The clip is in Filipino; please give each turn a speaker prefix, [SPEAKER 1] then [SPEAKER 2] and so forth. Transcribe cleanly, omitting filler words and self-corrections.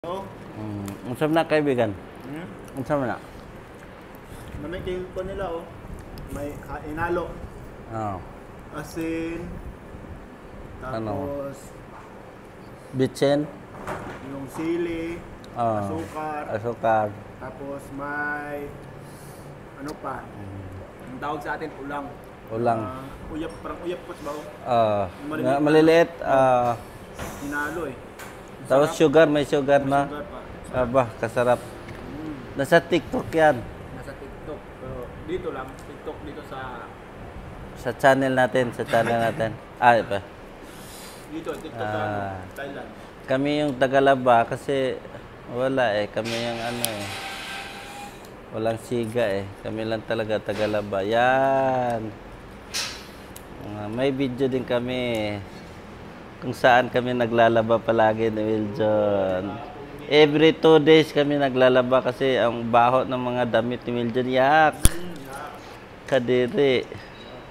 [SPEAKER 1] Oh,
[SPEAKER 2] Unsam na kaibigan?
[SPEAKER 1] hmm?
[SPEAKER 2] Unsam na?
[SPEAKER 1] Namay ko nila oh. May inalo,
[SPEAKER 2] Oh.
[SPEAKER 1] asin,
[SPEAKER 2] Ano?
[SPEAKER 1] tapos
[SPEAKER 2] Bitchen?
[SPEAKER 1] yung sili,
[SPEAKER 2] Oh.
[SPEAKER 1] asukar,
[SPEAKER 2] Asukar.
[SPEAKER 1] tapos may ano pa? Ang tawag sa atin ulang.
[SPEAKER 2] Ulang.
[SPEAKER 1] Uyap, parang uyap po ba?
[SPEAKER 2] Maliliit.
[SPEAKER 1] Inalo eh.
[SPEAKER 2] Tapos sugar, may sugar na.
[SPEAKER 1] Sugar pa.
[SPEAKER 2] Aba, kasarap. Nasa TikTok yan.
[SPEAKER 1] Nasa TikTok. Pero dito lang, TikTok dito sa
[SPEAKER 2] Sa channel natin, Ay pa.
[SPEAKER 1] dito, TikTok sa Thailand.
[SPEAKER 2] Kami yung Tagalaba kasi wala eh. Kami yung ano eh. Walang siga eh. Kami lang talaga Tagalaba. Yan. May video din kami kung saan kami naglalaba palagi ni Wiljon. Every 2 days kami naglalaba kasi ang baho ng mga damit ni Wiljon. Yak! Kadiri.